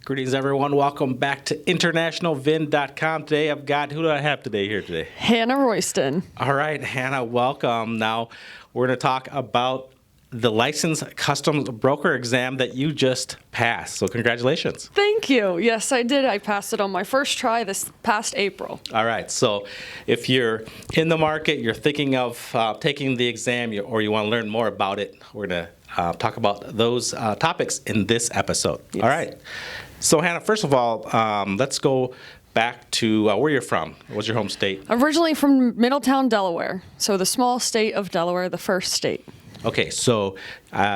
Greetings, everyone. Welcome back to internationalvin.com. Today, I've got, who do I have here today? Hannah Royston. All right, Hannah, welcome. Now, we're going to talk about the licensed customs broker exam that you just passed. So congratulations. Thank you. Yes, I did. I passed it on my first try this past April. All right. So if you're in the market, you're thinking of taking the exam, or you want to learn more about it, we're going to talk about those topics in this episode. Yes. All right. So, Hannah, first of all, let's go back to where you're from. What's your home state? Originally from Middletown, Delaware. So the small state of Delaware, the first state. Okay, so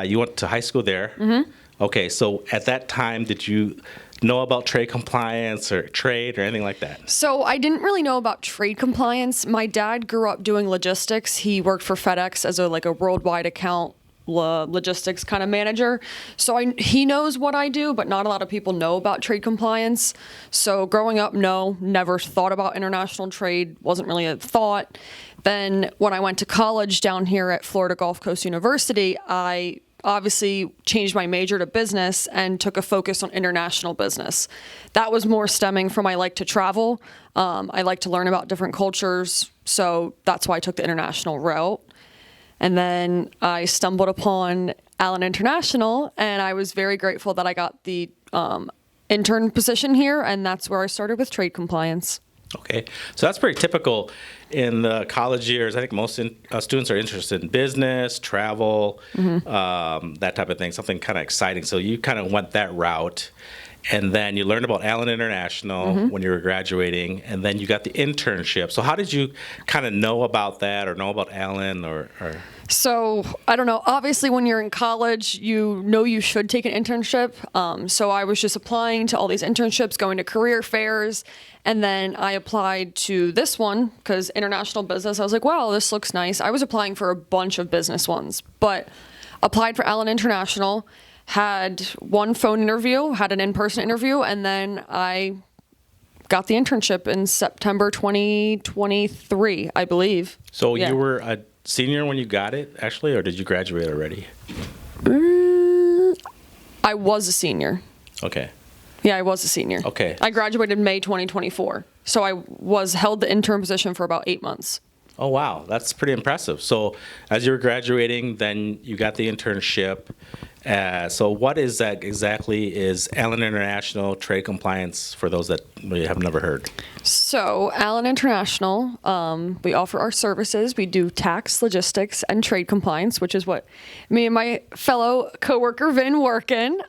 you went to high school there. Mm-hmm. Okay, so at that time, did you know about trade compliance or trade or anything like that? So I didn't really know about trade compliance. My dad grew up doing logistics. He worked for FedEx as a worldwide account logistics kind of manager. So he knows what I do, but not a lot of people know about trade compliance. So growing up, no, never thought about international trade, wasn't really a thought. Then when I went to college down here at Florida Gulf Coast University, I obviously changed my major to business and took a focus on international business. That was more stemming from I like to travel. I like to learn about different cultures. So that's why I took the international route. And then I stumbled upon Allyn International, and I was very grateful that I got the intern position here, and that's where I started with trade compliance. Okay, so that's pretty typical in the college years. I think most students are interested in business, travel, that type of thing, something kind of exciting. So you kind of went that route. And then you learned about Allyn International when you were graduating, and then you got the internship. So how did you kind of know about that or know about Allyn or? So I don't know. Obviously, when you're in college, you know you should take an internship. So I was just applying to all these internships, going to career fairs, and then I applied to this one because international business. I was like, wow, this looks nice. I was applying for a bunch of business ones, but applied for Allyn International. Had one phone interview, had an in-person interview, and then I got the internship in September 2023, I believe. So you were a senior when you got it, actually, or did you graduate already? I was a senior. Okay. Yeah, I was a senior. Okay. I graduated May 2024, so I held the intern position for about 8 months. Oh, wow. That's pretty impressive. So as you were graduating, then you got the internship. So what is that exactly is Allyn International Trade Compliance for those that we have never heard? So Allyn International, we offer our services. We do tax, logistics, and trade compliance, which is what me and my fellow coworker Vin work in.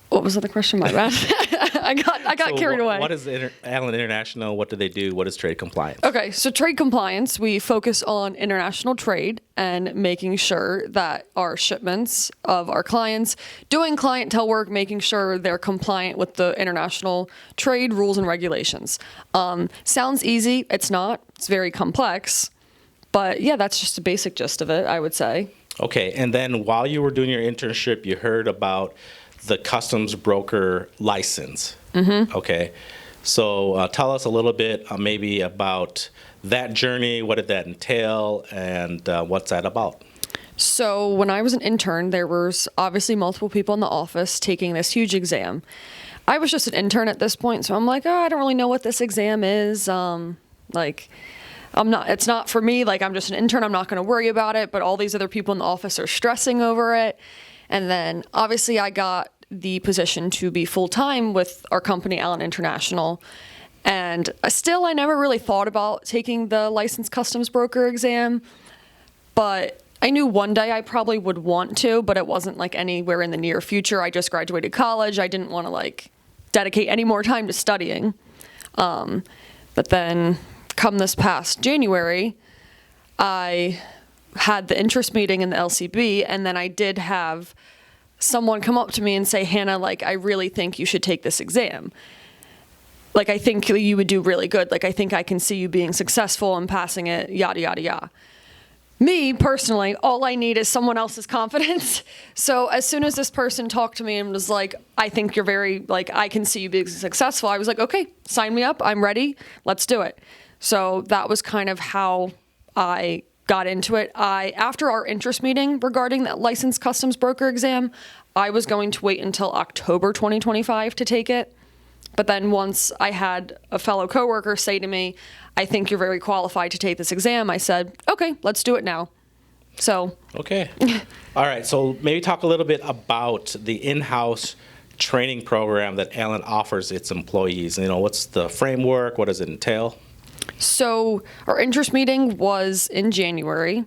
What was the other question? My bad. I got carried away. What is Allyn International? What do they do? What is trade compliance? Okay, so trade compliance, we focus on international trade and making sure that our shipments of our clients, doing clientele work, making sure they're compliant with the international trade rules and regulations. Sounds easy. It's not. It's very complex. But yeah, that's just the basic gist of it, I would say. Okay, and then while you were doing your internship, you heard about the customs broker license. Okay, so tell us a little bit maybe about that journey. What did that entail, and what's that about? So when I was an intern, there was obviously multiple people in the office taking this huge exam. I was just an intern at this point, so I'm like, I don't really know what this exam is. It's not for me. I'm just an intern. I'm not going to worry about it. But all these other people in the office are stressing over it. And then obviously I got the position to be full-time with our company, Allyn International. And I never really thought about taking the licensed customs broker exam. But I knew one day I probably would want to, but it wasn't anywhere in the near future. I just graduated college. I didn't want to dedicate any more time to studying. But then come this past January, I had the interest meeting in the LCB, and then I did have someone come up to me and say, Hannah, I really think you should take this exam. I think you would do really good. I think I can see you being successful and passing it, yada, yada, yada. Me, personally, all I need is someone else's confidence. So as soon as this person talked to me and was like, I think you're very, I can see you being successful, I was like, okay, sign me up. I'm ready. Let's do it. So that was kind of how I got into it. After our interest meeting regarding that licensed customs broker exam, I was going to wait until October 2025 to take it. But then once I had a fellow coworker say to me, I think you're very qualified to take this exam, I said, okay, let's do it now. So. Okay. All right. So maybe talk a little bit about the in-house training program that Allyn offers its employees. What's the framework? What does it entail? So our interest meeting was in January.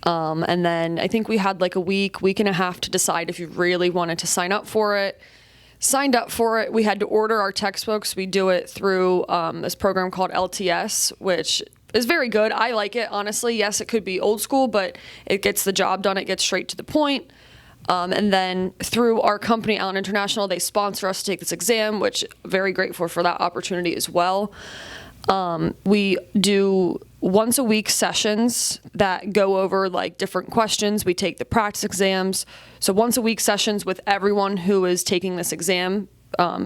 And then I think we had like a week and a half to decide if you really wanted to sign up for it. Signed up for it. We had to order our textbooks. We do it through this program called LTS, which is very good. I like it, honestly. Yes, it could be old school, but it gets the job done. It gets straight to the point. And then through our company, Allyn International, they sponsor us to take this exam, which I'm very grateful for that opportunity as well. We do once a week sessions that go over like different questions. We take the practice exams. So once a week sessions with everyone who is taking this exam,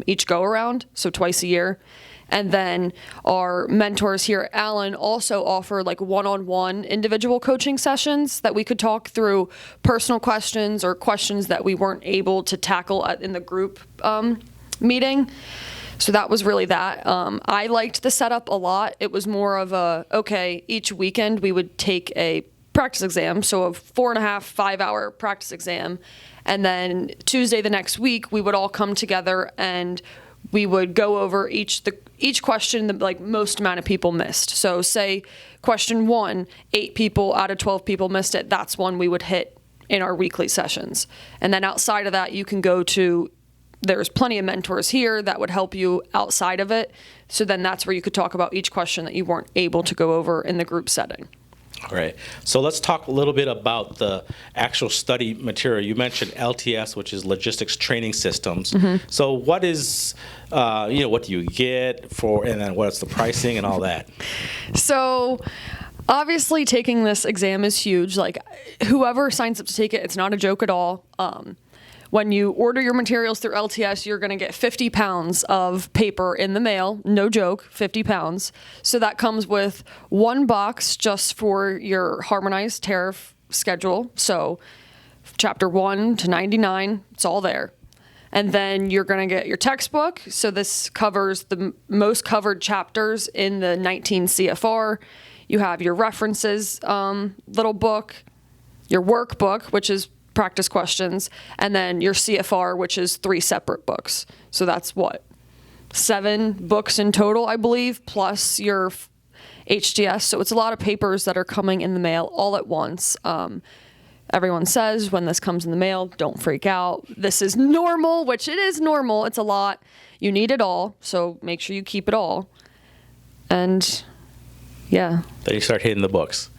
each go around. So twice a year. And then our mentors here at Allyn also offer like one-on-one individual coaching sessions that we could talk through personal questions or questions that we weren't able to tackle in the group meeting. So that was really that. I liked the setup a lot. It was more of each weekend we would take a practice exam, so a 4.5, 5 hour practice exam. And then Tuesday the next week, we would all come together and we would go over each question that like most amount of people missed. So say question 1, 8 people out of 12 people missed it. That's one we would hit in our weekly sessions. And then outside of that, you can go to there's plenty of mentors here that would help you outside of it. So then that's where you could talk about each question that you weren't able to go over in the group setting. All right. So let's talk a little bit about the actual study material. You mentioned LTS, which is Logistics Training Systems. Mm-hmm. So what is, what do you get for, and then what's the pricing and all that? So obviously taking this exam is huge. Like whoever signs up to take it, it's not a joke at all. When you order your materials through LTS, you're going to get 50 pounds of paper in the mail. No joke, 50 pounds. So that comes with one box just for your harmonized tariff schedule. So chapter 1 to 99, it's all there. And then you're going to get your textbook. So this covers the most covered chapters in the 19 CFR. You have your references little book, your workbook, which is practice questions, and then your CFR, which is 3 separate books. So that's 7 books in total, I believe, plus your HDS. So it's a lot of papers that are coming in the mail all at once. Everyone says when this comes in the mail, don't freak out. This is normal, which it is normal. It's a lot. You need it all, so make sure you keep it all. And yeah. Then you start hitting the books.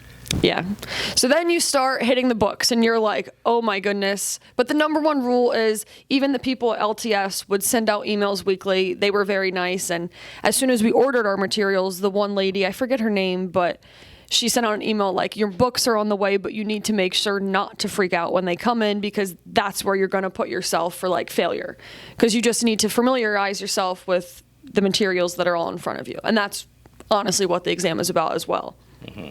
Yeah. So then you start hitting the books and you're like, oh my goodness. But the number one rule is even the people at LTS would send out emails weekly. They were very nice. And as soon as we ordered our materials, the one lady, I forget her name, but she sent out an email like, your books are on the way, but you need to make sure not to freak out when they come in because that's where you're going to put yourself for like failure. Because you just need to familiarize yourself with the materials that are all in front of you. And that's honestly what the exam is about as well. Mm-hmm.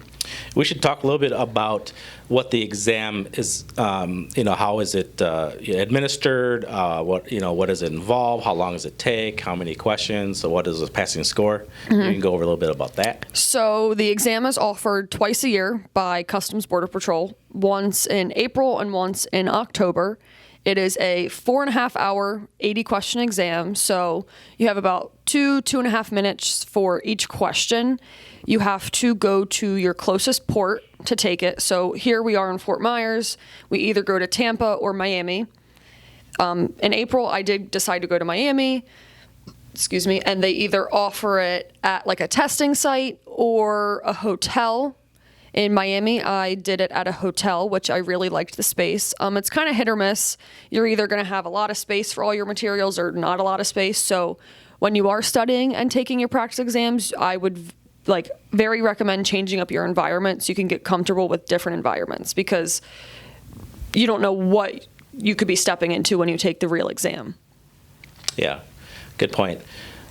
We should talk a little bit about what the exam is. How is it administered? What does it involve? How long does it take? How many questions? So what is the passing score? Mm-hmm. You can go over a little bit about that. So the exam is offered twice a year by Customs Border Patrol, once in April and once in October. It is a 4.5 hour, 80 question exam. So you have about 2.5 minutes for each question. You have to go to your closest port to take it. So here we are in Fort Myers. We either go to Tampa or Miami. In April, I did decide to go to Miami, and they either offer it at like a testing site or a hotel. In Miami, I did it at a hotel, which I really liked the space. It's kind of hit or miss. You're either going to have a lot of space for all your materials or not a lot of space. So when you are studying and taking your practice exams, I would very recommend changing up your environment so you can get comfortable with different environments because you don't know what you could be stepping into when you take the real exam. Yeah, good point.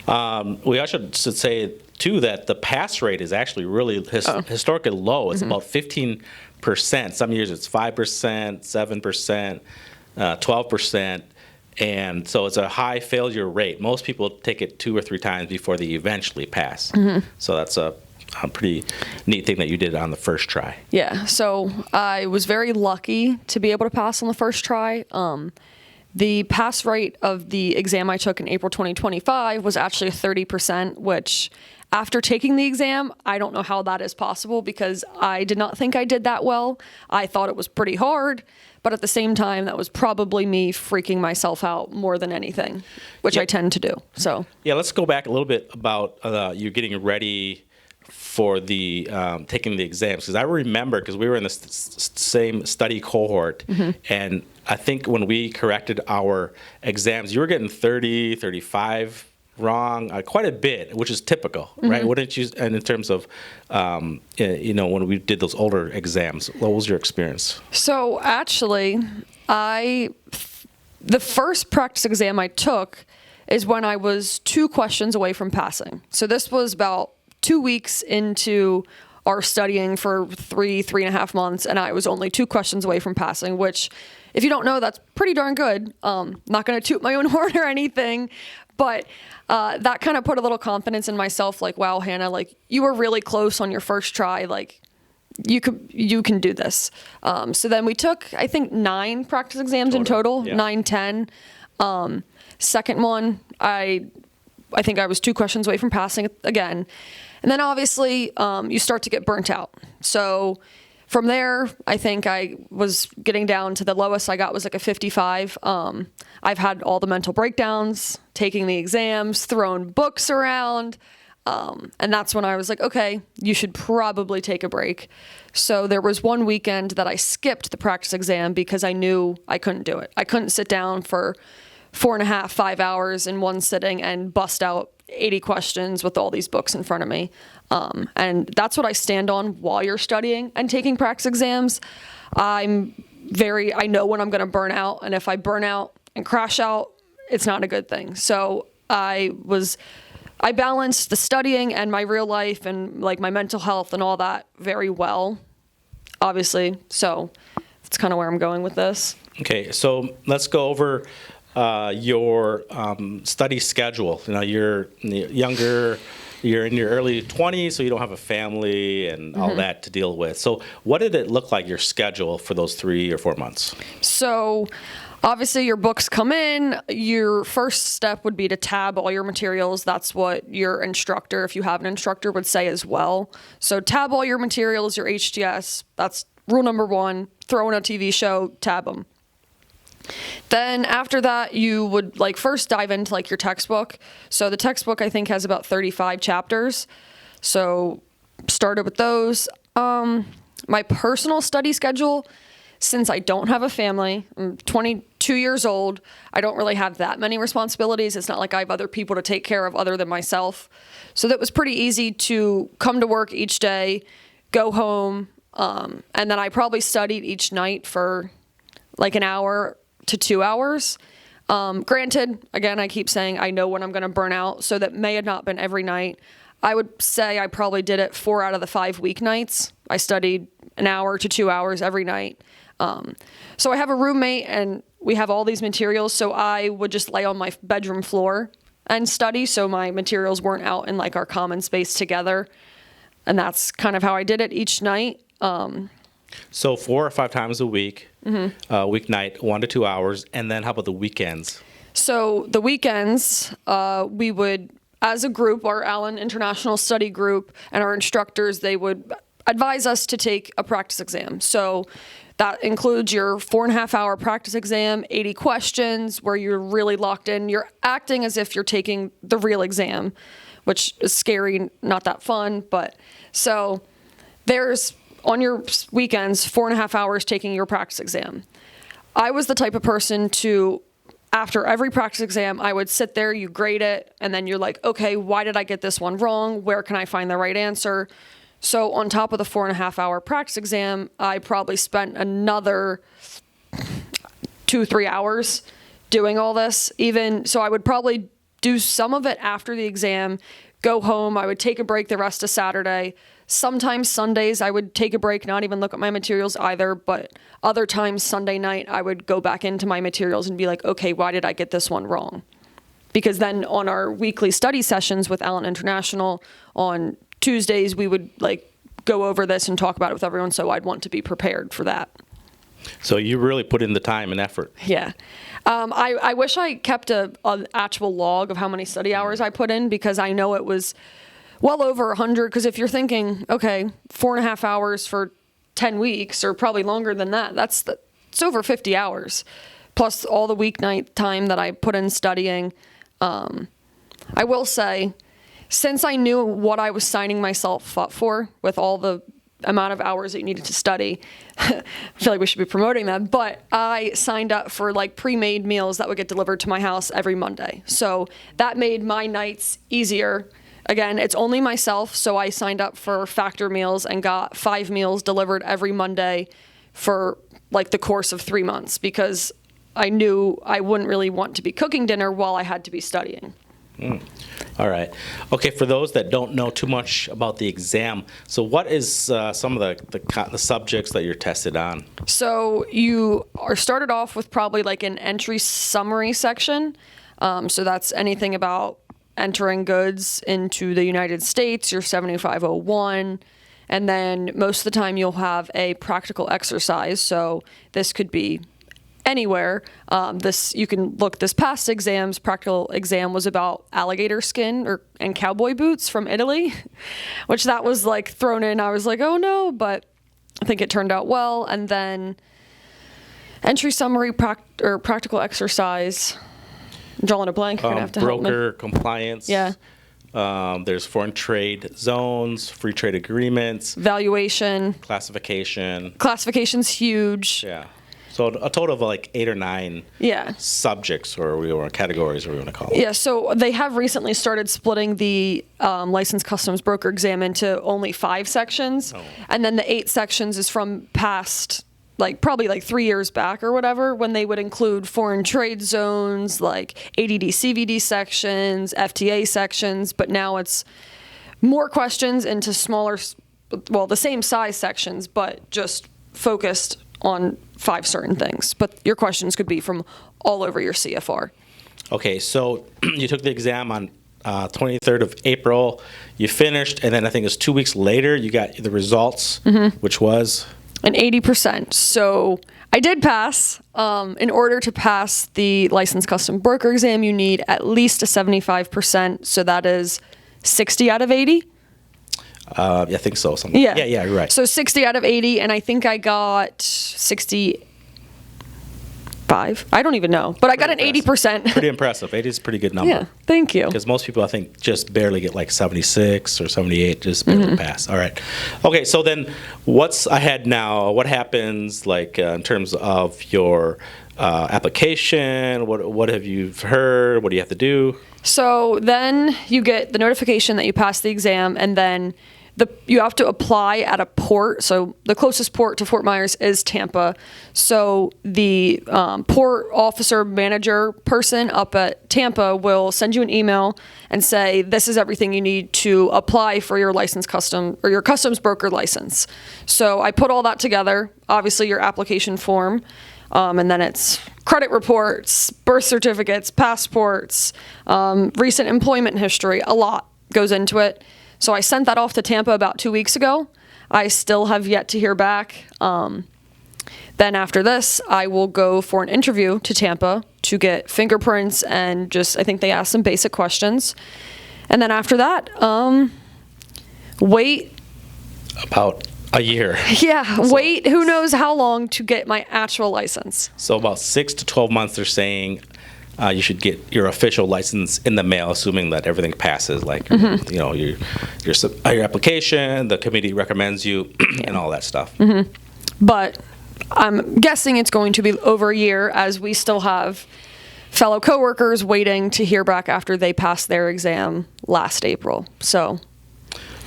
We also should say, too, that the pass rate is actually really historically low. It's about 15%. Some years it's 5%, 7%. 12%. And so it's a high failure rate. Most people take it 2 or 3 times before they eventually pass. So that's a pretty neat thing that you did on the first try. Yeah, so I was very lucky to be able to pass on the first try. The pass rate of the exam I took in April 2025 was actually 30%, which after taking the exam, I don't know how that is possible because I did not think I did that well. I thought it was pretty hard, but at the same time, that was probably me freaking myself out more than anything, which I tend to do. So yeah, let's go back a little bit about you getting ready for the taking the exams, because I remember, because we were in the same study cohort, and I think when we corrected our exams, you were getting 30, 35 wrong, quite a bit, which is typical, right? Wouldn't you? And in terms of, when we did those older exams, what was your experience? So actually, the first practice exam I took is when I was 2 questions away from passing. So this was about 2 weeks into our studying for 3.5 months, and I was only 2 questions away from passing, which, if you don't know, that's pretty darn good. Not going to toot my own horn or anything, but that kind of put a little confidence in myself, like, wow, Hannah, like, you were really close on your first try, like, you can do this. So then we took, I think, 9 practice exams in total, 9, 10. Second one, I think I was 2 questions away from passing again. And then obviously you start to get burnt out. So from there, I think I was getting down to the lowest I got was like a 55. I've had all the mental breakdowns, taking the exams, throwing books around. And that's when I was like, okay, you should probably take a break. So there was one weekend that I skipped the practice exam because I knew I couldn't do it. I couldn't sit down for 4.5, 5 hours in one sitting and bust out 80 questions with all these books in front of me. And that's what I stand on while you're studying and taking practice exams. I know when I'm going to burn out, and if I burn out and crash out, it's not a good thing. So I balanced the studying and my real life and like my mental health and all that very well, obviously. So that's kind of where I'm going with this. Okay, so let's go over your study schedule. You know, you're younger, you're in your early 20s, so you don't have a family and all that to deal with. So what did it look like, your schedule, for those 3 or 4 months? So obviously your books come in. Your first step would be to tab all your materials. That's what your instructor, if you have an instructor, would say as well. So tab all your materials, your HTS. That's rule number 1. Throw in a TV show, tab them. Then after that, you would first dive into your textbook. So the textbook, I think, has about 35 chapters. So started with those. My personal study schedule, since I don't have a family, I'm 22 years old, I don't really have that many responsibilities. It's not like I have other people to take care of other than myself. So that was pretty easy to come to work each day, go home, and then I probably studied each night for an hour to 2 hours. Granted, again, I keep saying I know when I'm going to burn out, so that may have not been every night. I would say I probably did it 4 out of the 5 weeknights. I studied an hour to 2 hours every night. So I have a roommate and we have all these materials, so I would just lay on my bedroom floor and study, so my materials weren't out in our common space together. And that's kind of how I did it each night. So 4 or 5 times a week, weeknight, 1 to 2 hours, and then how about the weekends? So the weekends, we would, as a group, our Allyn International study group, and our instructors, they would advise us to take a practice exam. So that includes your 4.5-hour practice exam, 80 questions, where you're really locked in. You're acting as if you're taking the real exam, which is scary, not that fun. But so there's, on your weekends, 4.5 hours taking your practice exam. I was the type of person to, after every practice exam, I would sit there, you grade it, and then you're like, okay, why did I get this one wrong? Where can I find the right answer? So on top of the 4.5-hour practice exam, I probably spent another 2-3 hours doing all this. So I would probably do some of it after the exam, go home, I would take a break the rest of Saturday, Sometimes Sundays I would take a break, not even look at my materials either, but other times Sunday night I would go back into my materials and be like, okay, why did I get this one wrong? Because then on our weekly study sessions with Allyn International on Tuesdays, we would like go over this and talk about it with everyone, so I'd want to be prepared for that. So you really put in the time and effort. Yeah. I wish I kept an actual log of how many study hours I put in, because I know it was well over 100. Because if you're thinking, okay, 4.5 hours for 10 weeks, or probably longer than that, it's over 50 hours, plus all the weeknight time that I put in studying. I will say, since I knew what I was signing myself up for with all the amount of hours that you needed to study, I feel like we should be promoting that, but I signed up for like pre-made meals that would get delivered to my house every Monday. So that made my nights easier. Again, it's only myself, so I signed up for Factor meals and got 5 meals delivered every Monday for like the course of 3 months, because I knew I wouldn't really want to be cooking dinner while I had to be studying. All right. Okay, for those that don't know too much about the exam, so what is some of the subjects that you're tested on? So you are started off with probably like an entry summary section. So that's anything about entering goods into the United States, your 7501. And then most of the time you'll have a practical exercise. So this could be anywhere. You can look, this past exam's practical exam was about alligator skin and cowboy boots from Italy, which that was like thrown in. I was like, oh no, but I think it turned out well. And then entry summary or practical exercise. I'm drawing a blank. You're gonna have to help me. Broker compliance. Yeah. There's foreign trade zones, free trade agreements, Valuation. classification. Classification's huge. Yeah. So a total of like 8 or 9 subjects, or categories, or we want to call it. Yeah, so they have recently started splitting the licensed customs broker exam into only 5 sections. Oh. And then the 8 sections is from past, like probably like 3 years back or whatever, when they would include foreign trade zones, like ADD, CVD sections, FTA sections. But now it's more questions into smaller, well, the same size sections, but just focused on 5 certain things. But your questions could be from all over your CFR. Okay, so you took the exam on 23rd of April. You finished, and then I think it was 2 weeks later you got the results, which was? An 80%. So I did pass. In order to pass the licensed custom broker exam, you need at least a 75%. So that is 60 out of 80. I think so. Something. Yeah, you're right. So 60 out of 80, and I think I got 65. I don't even know, but I got an 80%. Pretty impressive. 80 is a pretty good number. Yeah, thank you. Because most people, I think, just barely get like 76 or 78, just barely pass. All right. Okay, so then what's ahead now? What happens, like, in terms of your application? What have you heard? What do you have to do? So then you get the notification that you passed the exam, and then you have to apply at a port. So the closest port to Fort Myers is Tampa. So the port officer manager person up at Tampa will send you an email and say, this is everything you need to apply for your your customs broker license. So I put all that together, obviously your application form, and then it's credit reports, birth certificates, passports, recent employment history. A lot goes into it. So I sent that off to Tampa about 2 weeks ago. I still have yet to hear back. Then after this, I will go for an interview to Tampa to get fingerprints and I think they ask some basic questions. And then after that, wait. About a year. Yeah, wait who knows how long to get my actual license. So about 6 to 12 months, they're saying you should get your official license in the mail, assuming that everything passes, like you know, your application, the committee recommends you, and all that stuff. But I'm guessing it's going to be over a year, as we still have fellow coworkers waiting to hear back after they passed their exam last April. So.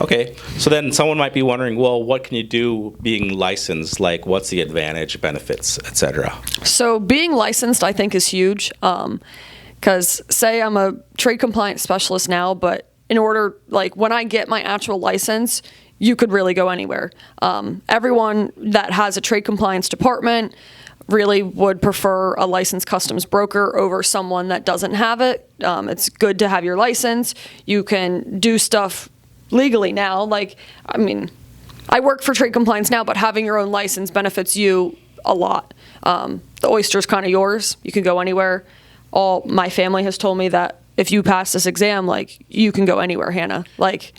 Okay, so then someone might be wondering, well, what can you do being licensed? Like, what's the advantage, benefits, etc.? So being licensed, I think, is huge. Because say I'm a trade compliance specialist now, but in order, like when I get my actual license, you could really go anywhere. Everyone that has a trade compliance department really would prefer a licensed customs broker over someone that doesn't have it. It's good to have your license. You can do stuff legally now. Like, I mean, I work for trade compliance now, but having your own license benefits you a lot. The oyster's kind of yours. You can go anywhere. All my family has told me that if you pass this exam, like, you can go anywhere, Hannah. Like,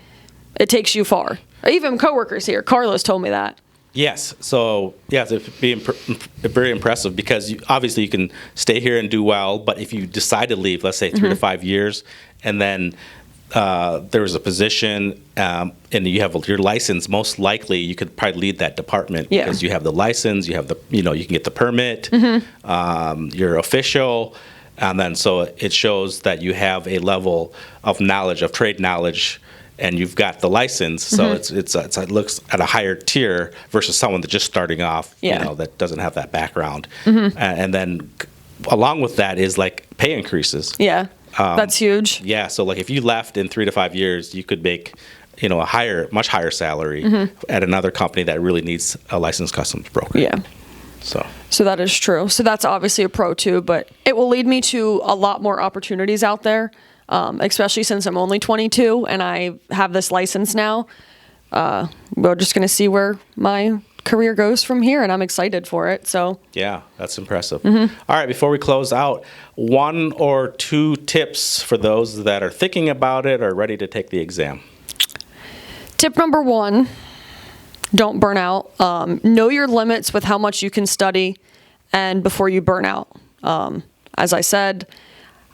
it takes you far. Even coworkers here, Carlos told me that. Yes. So, yes, it'd be very impressive because obviously you can stay here and do well, but if you decide to leave, let's say 3 to 5 years, and then there was a position and you have your license, most likely you could probably lead that department because you have the license, you have the, you can get the permit, you're official, and then so it shows that you have a level of knowledge, of trade knowledge, and you've got the license, so it looks at a higher tier versus someone that's just starting off, that doesn't have that background. And then along with that is like pay increases. Yeah, that's huge. Yeah, so like if you left in 3 to 5 years, you could make a much higher salary at another company that really needs a licensed customs broker. Yeah. So that is true. So that's obviously a pro too, but it will lead me to a lot more opportunities out there. Especially since I'm only 22 and I have this license now. We're just going to see where my career goes from here, and I'm excited for it. So yeah, that's impressive. All right, before we close out, 1 or 2 tips for those that are thinking about it or ready to take the exam. Tip number 1, don't burn out. Know your limits with how much you can study and before you burn out. As I said,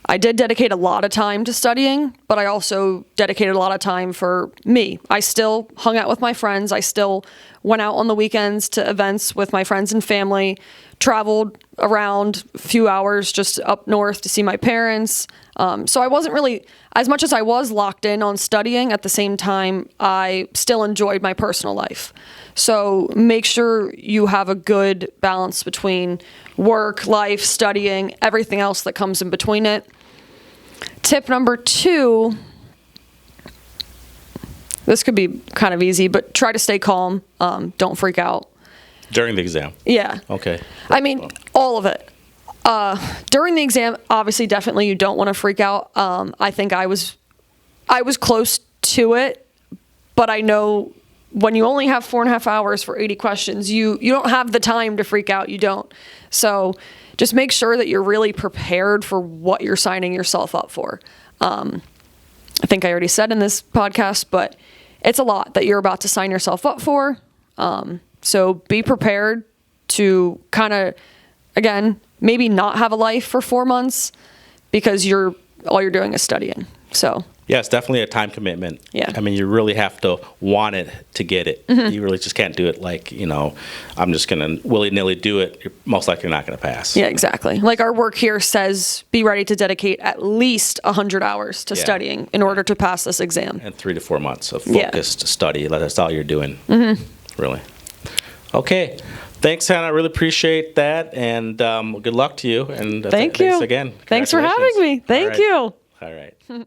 I did dedicate a lot of time to studying, but I also dedicated a lot of time for me. I still hung out with my friends. I still went out on the weekends to events with my friends and family, traveled around a few hours just up north to see my parents. So I wasn't really, as much as I was locked in on studying, at the same time, I still enjoyed my personal life. So make sure you have a good balance between work, life, studying, everything else that comes in between it. Tip number 2, this could be kind of easy, but try to stay calm. Don't freak out. During the exam? Yeah. Okay. I mean, all of it. During the exam, obviously, definitely you don't want to freak out. I think I was close to it, but I know when you only have 4.5 hours for 80 questions, you don't have the time to freak out. You don't. So just make sure that you're really prepared for what you're signing yourself up for. I think I already said in this podcast, but it's a lot that you're about to sign yourself up for. So be prepared to kind of, again, maybe not have a life for 4 months because all you're doing is studying. So yeah, it's definitely a time commitment. Yeah. I mean, you really have to want it to get it. You really just can't do it like, I'm just going to willy-nilly do it. You're most likely not going to pass. Yeah, exactly. Like our work here says, be ready to dedicate at least 100 hours to studying in order to pass this exam. And 3 to 4 months of focused study. That's all you're doing. Really. Okay. Thanks, Hannah. I really appreciate that. And good luck to you. And Thank you. Thanks again. Thanks for having me. Thank you. All right.